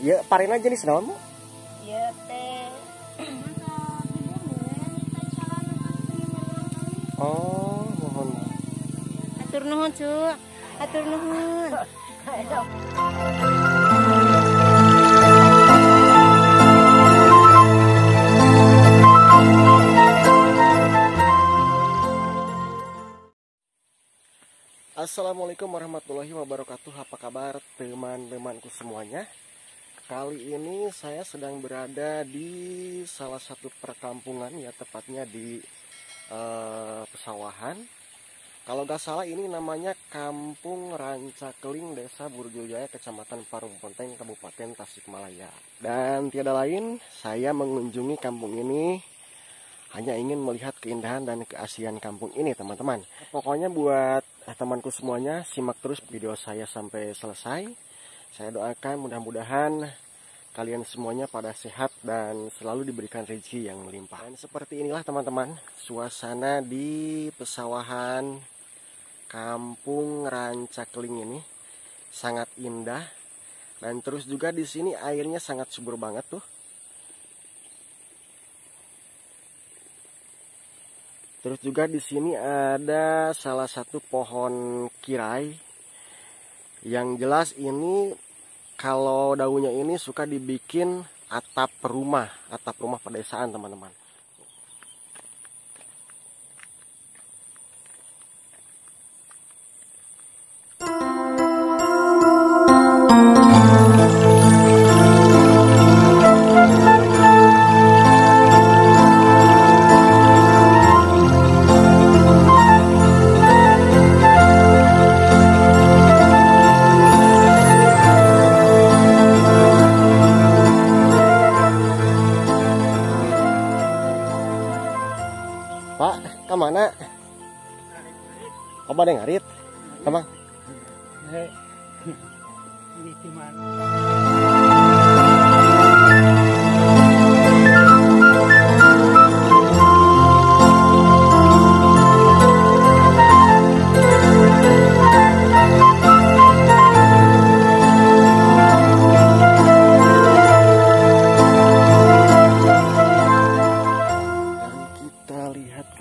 Ya, parena jenis naon, Bu? Ya teh. Oh, mohon. Atur nuhun, Cuk. Atur nuhun. Assalamualaikum warahmatullahi wabarakatuh. Apa kabar teman-temanku semuanya? Kali ini saya sedang berada di salah satu perkampungan, ya tepatnya di pesawahan. Kalau nggak salah ini namanya Kampung Rancakeling, Desa Burjojaya, Kecamatan Parung Ponteng, Kabupaten Tasikmalaya. Dan tiada lain, saya mengunjungi kampung ini hanya ingin melihat keindahan dan keaslian kampung ini, teman-teman. Pokoknya buat temanku semuanya, simak terus video saya sampai selesai. Saya doakan mudah-mudahan kalian semuanya pada sehat dan selalu diberikan rezeki yang melimpah. Dan seperti inilah teman-teman, suasana di pesawahan Kampung Rancakeling ini sangat indah. Dan terus juga di sini airnya sangat subur banget tuh. Terus juga di sini ada salah satu pohon kirai. Yang jelas ini kalau daunnya ini suka dibikin atap rumah pedesaan, teman-teman. Pak, kemana? Coba deh ngarit, teman. Ini cuman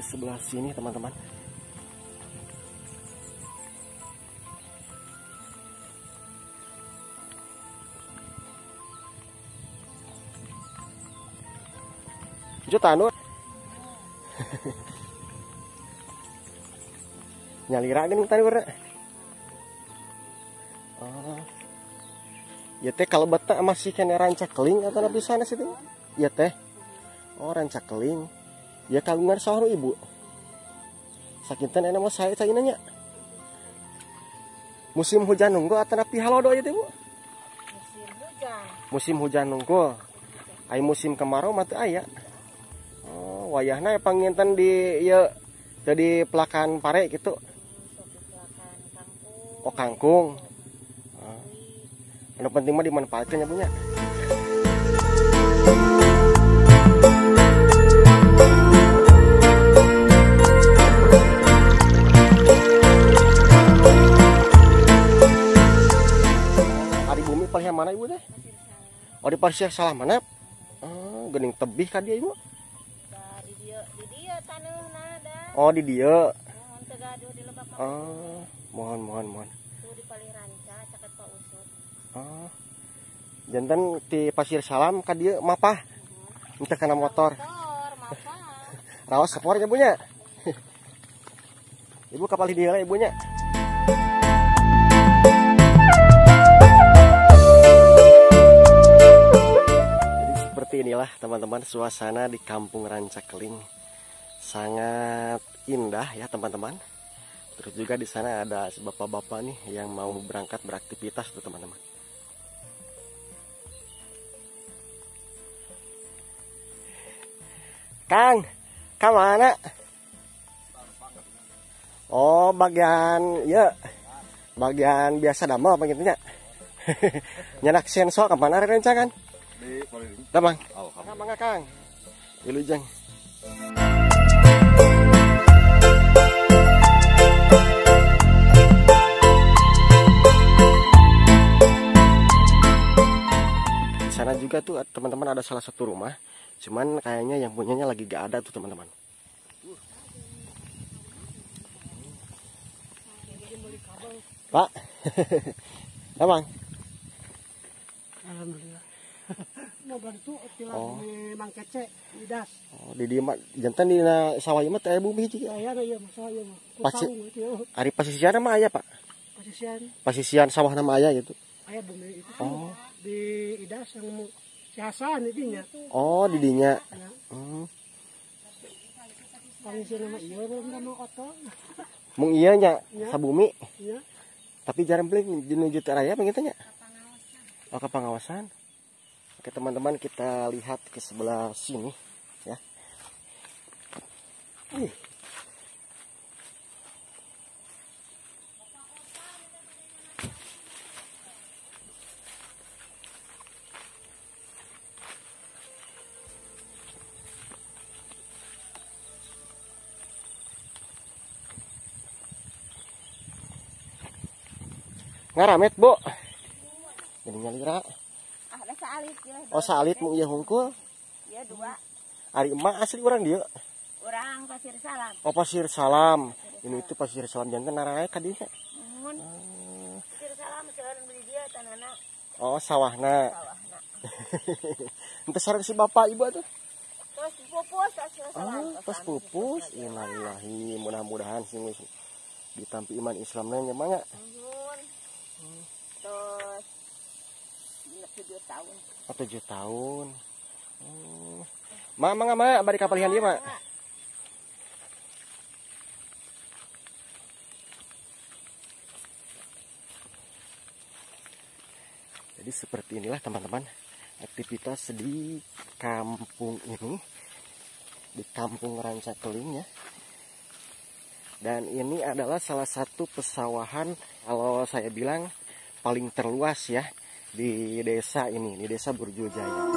sebelah sini, teman-teman. Jutanu nyalira gini tadi warna. Oh. Ya teh kalau beta masih kena Rancakeling atau lebih sana sih? Ya teh. Oh, Rancakeling. Ya kagungan saha ibu. Sakinten enak mah saya nanya. Musim hujan nunggu atau napi halodo aja teh, Bu? Musim hujan. Musim hujan nunggu. Ai musim kemarau mah teu aya. Oh, wayahna panginten di ieu teu di pelakan pare gitu. Oh, kangkung. Anu penting mah dimanfaatkeun ya, Bu nya. Palih mana ibu teh? Oh, di Pasir Salamanap. Oh, geuning tebih ka dia ibu. Di dieu taneuhna da. Oh, di dieu. Mohon teu gaduh di lebak. Oh, mohon. Tuh di Palih Ranca caket Pak Usut. Oh. Janten di Pasir Salam ka dieu mapah. Entah kana motor. Mapah. Raos sepor ya, Bu nya. Ibu ka palih dieu lah ibunya. Seperti inilah teman-teman suasana di Kampung Rancakeling, sangat indah ya teman-teman. Terus juga di sana ada bapak-bapak nih yang mau berangkat beraktivitas tuh teman-teman. Kang, kemana? Oh, bagian ya, bagian biasa damel apa gitunya. Nyenak sensor kemana renca kan? Damang. Mangga Kang. Wilujeng. juga tuh teman-teman ada salah satu rumah, cuman kayaknya yang punyanya lagi gak ada tuh teman-teman. Pak, Bang. Alhamdulillah. Mau bantu tilang Oh. Mang Kece idas. Oh, di dieu mah jantan di sawah ieu mah teh bumi hiji. Aya na ieu masalah ieu mah. Pasti- Tahu itu Ari pasisian mah aya, Pak. pasisian Pasisian sawah nama aya gitu. aya bumi itu Oh. di idas yang si Hasan itunya. Oh, di dinya. Ya, pangisi nama ieu belum nama oto. Mung ieu nya Ya. sabumi, Ya, tapi jarang beli menuju teh raya begitu nya. Oh, ke pengawasan. Oke, teman-teman, kita lihat ke sebelah sini ya. Ngaramet, Bu. Jadi nyalira. Ah, ada saalit ya. Oh, salit mung ieu hungkul. Ya dua. Ari emak asli urang dieu. Orang Pasir Salam. Oh, Pasir Salam. Ini itu Pasir Salam jantan naraya ka dieu. Mun Pasir Salam seueun beli dia tanana Oh, sawahna. sawahna. Ente sareng si bapak ibu atuh. Terus pupus Pasir Salam. Oh, pas pupus. Innalillahi, mudah-mudahan sing ditampi iman Islamna nya mah nya. Mun. Terus 7 tahun. Oh, 7 tahun. Mama, bari kapalihan dia, Mak. Jadi seperti inilah teman-teman aktivitas di kampung ini, di kampung Rancakeling ya. Dan ini adalah salah satu pesawahan, kalau saya bilang paling terluas ya di desa ini, di desa Burjojaya.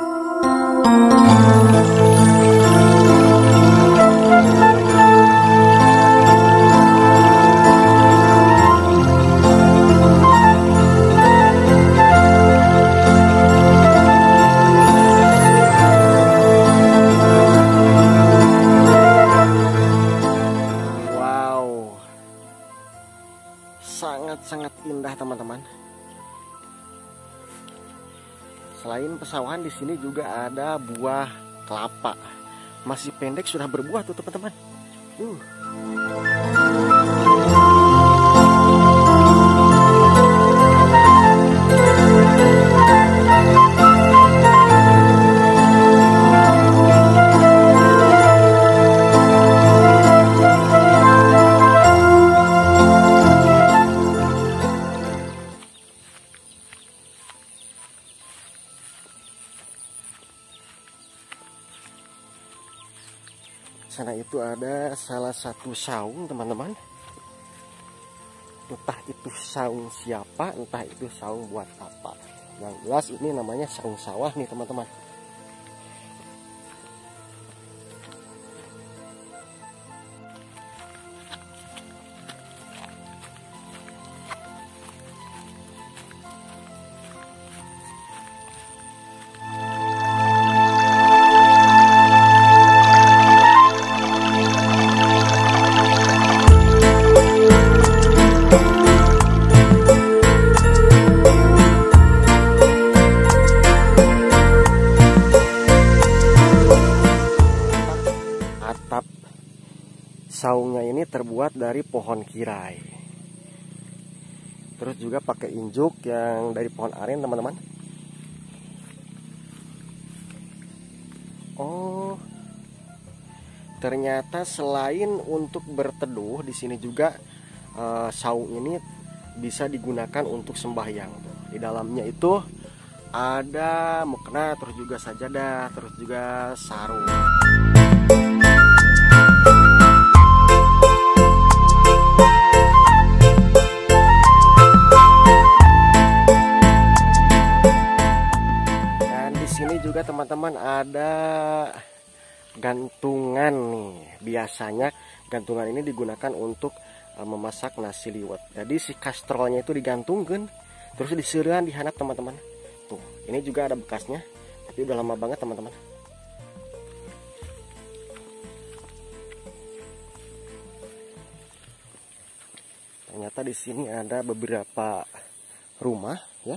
Wow, sangat-sangat indah teman-teman. Selain pesawahan di sini juga ada buah kelapa. Masih pendek sudah berbuah tuh teman-teman. Sana itu ada salah satu saung teman-teman. Entah itu saung siapa, entah itu saung buat apa. Yang jelas ini namanya saung sawah nih teman-teman. Atap saungnya ini terbuat dari pohon kirai. Terus juga pakai injuk yang dari pohon aren teman-teman. Oh, ternyata selain untuk berteduh di sini juga saung ini bisa digunakan untuk sembahyang. Di dalamnya itu ada mukena, terus juga sajadah, terus juga sarung. Dan di sini juga teman-teman ada gantungan nih. Biasanya gantungan ini digunakan untuk memasak nasi liwet. Jadi si kastrolnya itu digantungkan, terus diseureun di handap teman-teman. Tuh, ini juga ada bekasnya. sepi udah lama banget teman-teman. Ternyata di sini ada beberapa rumah ya.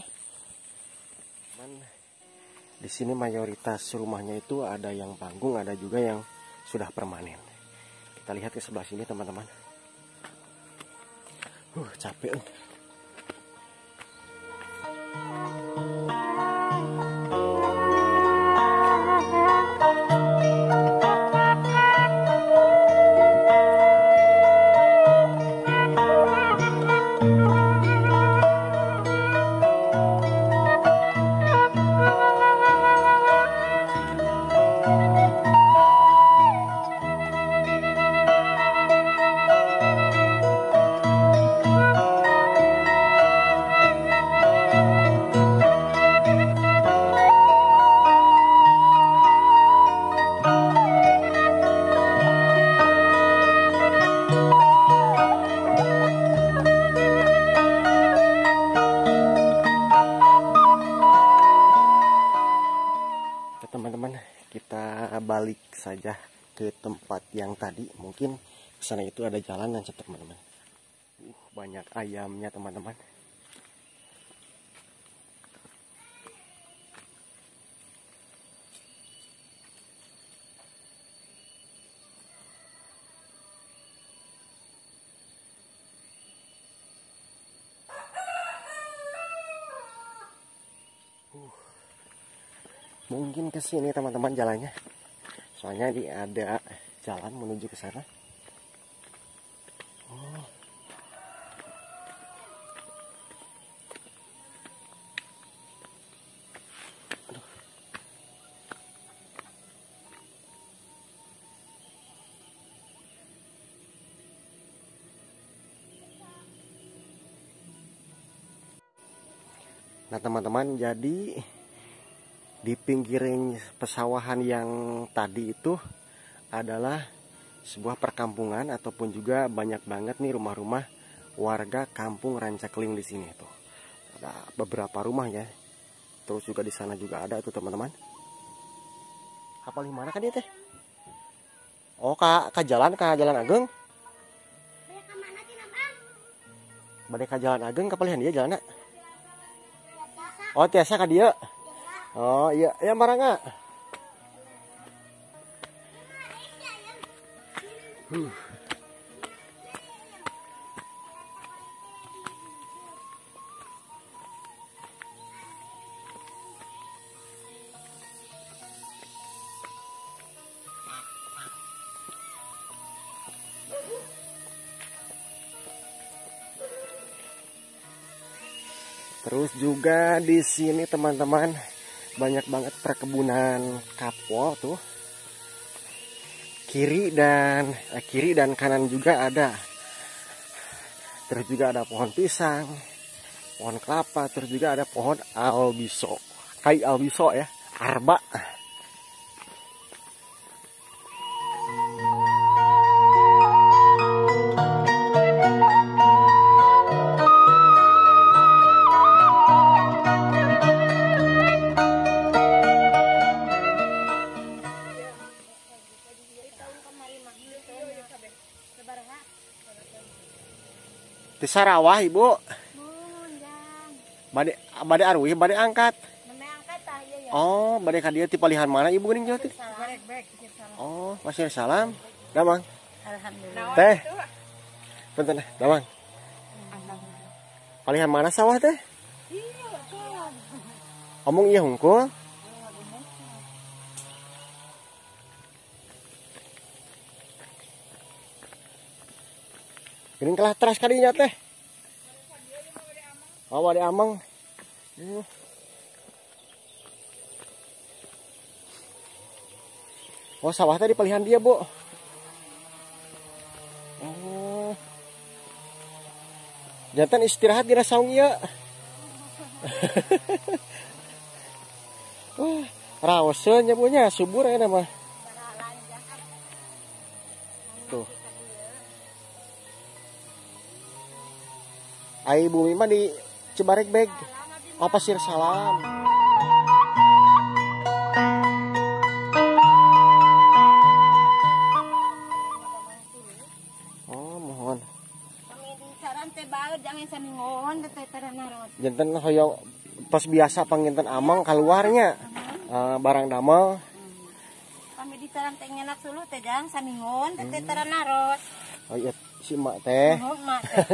Di sini mayoritas rumahnya itu ada yang panggung, ada juga yang sudah permanen. Kita lihat ke sebelah sini teman-teman. Capek. Teman-teman, kita balik saja ke tempat yang tadi. Mungkin ke sana itu ada jalan dan teman-teman. Banyak ayamnya teman-teman. Mungkin ke sini teman-teman jalannya. Soalnya ini ada jalan menuju ke sana. Nah teman-teman, jadi di pinggiran pesawahan yang tadi itu adalah sebuah perkampungan ataupun juga banyak banget nih rumah-rumah warga kampung Rancakling di sini tuh. Ada beberapa rumah ya. Terus juga di sana juga ada tuh teman-teman. Kapal di mana kan dia teh? Oh, ke jalan Ageng. Bade ka jalan Ageng kapalihan dia jalan. Oh, tiasa ka dia. Oh iya, ya maranga. Terus juga di sini teman-teman banyak banget perkebunan kapol tuh. Kiri dan kanan juga ada. Terus juga ada pohon pisang, pohon kelapa, terus juga ada pohon albiso. Kai albiso ya, arba. Di Sarawah ibu. Bade arwih, bade angkat. Oh, bade ka dieu ti palihan mana ibu geuning jauh? Oh, masih salam. Damang. Alhamdulillah. Teh. Punten, damang. Palihan mana sawah teh? Omong iya hungkul. Geuning kelah teras kadinya teh. Oh, bade amang. Oh, sawah tadi pilihan dia, Bu. Oh. Jantan istirahat di saung ieu. Wah, raoseun nya Bu nya, subur aya mah. Tuh. Ai bumi mah di Cibarek Beg. Oh, Pasir Salam. samingon teh taranarot. Janten hoyong tos biasa panginten amang keluarnya barang damel. Kami di tarang teh ngenak sulu teh jang samingon teh taranarot. Oh iya si mak teh. Mak teh.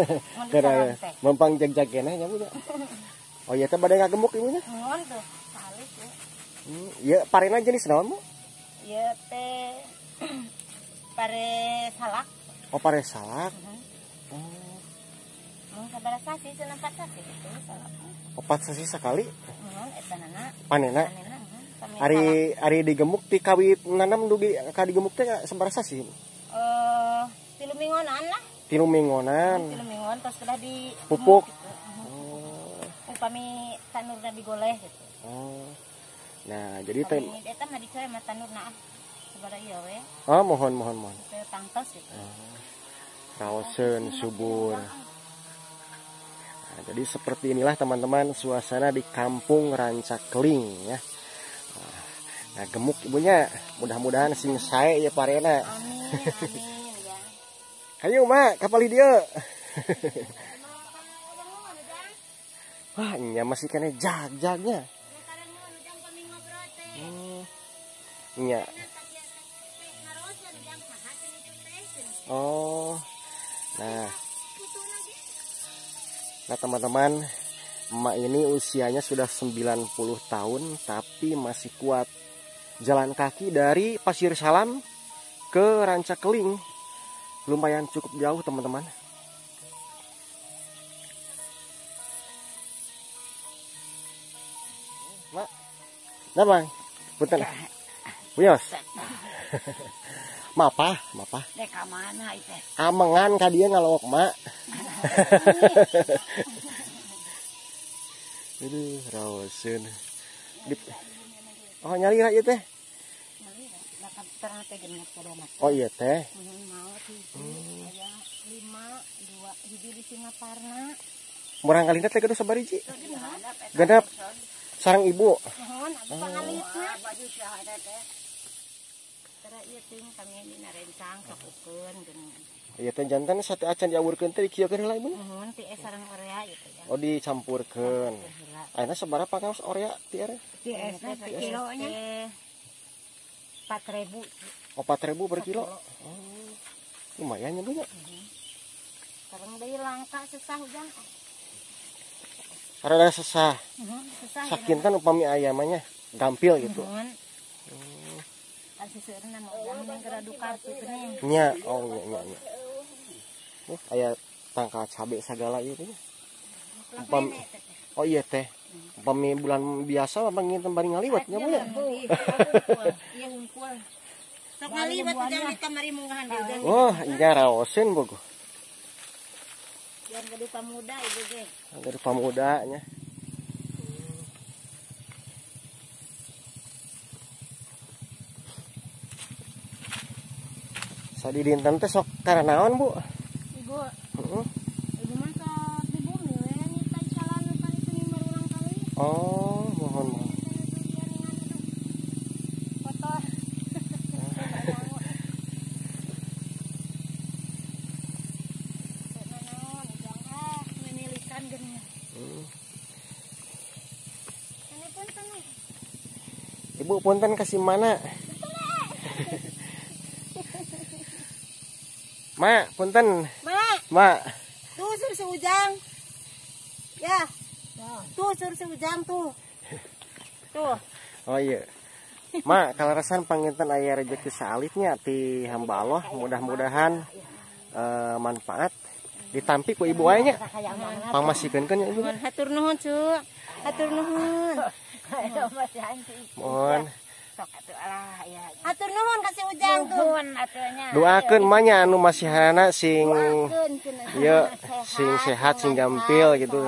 Kira mempang jag-jag keneh nya Bu. Oh iya teh bade ngagemuk ibunya. Ngon tuh kali tuh. Iya parena jenis naon Bu? Ieu teh pare salak. Oh pare salak. Sabaraha sasi cenah 4 sasi itu salak. 4 sasi sekali. Etanana. Panena. Panena. Ari digemuk ti kawit nanam dugi ka digemuk teh sabaraha sasi? 3 minggonan lah. 3 minggonan. 3 minggon terus sudah di Pupuk. Upami tanurna digoleh gitu. Nah, jadi teh Eta mah dicoy mah tanurna sabaraha ieu we. Mohon. Teh tangtos gitu. Raoseun subur. Nah, jadi seperti inilah teman-teman suasana di Kampung Rancakling ya. Nah, gemuk ibunya, mudah-mudahan sing sae ya parena. Amin ya. Hayu mak, kapal dia. Wah, nya masih kena jag-jagnya. Nya. Oh. Nah teman-teman, emak ini usianya sudah 90 tahun tapi masih kuat jalan kaki dari Pasir Salam ke Rancakling. Lumayan cukup jauh teman-teman. Mak, nah bang, punten. Buyos. Mapa. Dek ka mana itu? Amengan ka dia ngalowok mak. Aduh, raoseun. Oh, nyali ra ieu teh. Oh iya teh. Mau aya 5, 2 hiji di Singaparna. Murang kalina teh kudu sabariji. Genep. Sareng ibu. Mohon pangalitna. Baju syahada teh. Tara ieu ting kami dina rencang sakukeun geuning. Iya teh jantan sate acan diawurkeun teh dikieukeun heula ibu. Mohon ti sareng orea gitu ya. Oh dicampurkeun. Ayeuna sabaraha pangkaos orea ti are? Ti es teh kilonya 4.000. Oh 4.000 per kilo. Oh. Lumayan nya Bu nya. Sareng deui langka susah hujan. Rada sesah. Susah. Sakinten upami ayamanya gampil gitu. Kan siseureunna mah udah geradu kartu teh nih. Nya, oh nya. Aya tangkal cabe sagala ieu teh. Oh iya teh. Upami bulan biasa mah panginten bari ngaliwat nya Bu nya. Iya hungkul. Sok ngaliwat jangan di kamari munggahan deui. Wah, iya raoseun bogo. Biar gede pamuda ibu ge. Gede pamuda nya. Sadi dinten teh sok karanaon Bu? Ibu. Ibu mah sok di bumi we nyita jalan kali itu berulang kali. Oh, mohon. Kotor. Menilikan geuning. Ini pun tanah. Ibu punten kasih mana? Mak, punten. Mak. Tuh sur seujang. Ya. Tuh sur seujang tuh. Tuh. Oh iya. Mak, kalarasan panginten aya rezeki saalitnya ti hamba Allah, mudah-mudahan manfaat ditampi ku ibu wae nya. Pangmasikeun nya ibu. Hatur nuhun, Cuk. Hatur nuhun. Mohon. Hatur nuhun kasih ujang tuh. Doakeun mah nya anu masihana sing ieu sing sehat sing gampil gitu.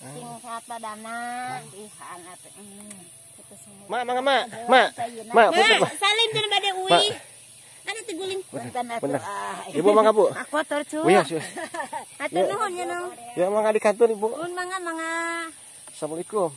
Sing sehat badana, ihan atuh. Mak. Salim cenah bade uwi. Kan teh guling. Bener. Ibu mangga Bu. Kotor, Cuk. Iya. Hatur nuhun ya, Nong. Ya mangga di kantor Ibu. Nuhun mangga. Assalamualaikum.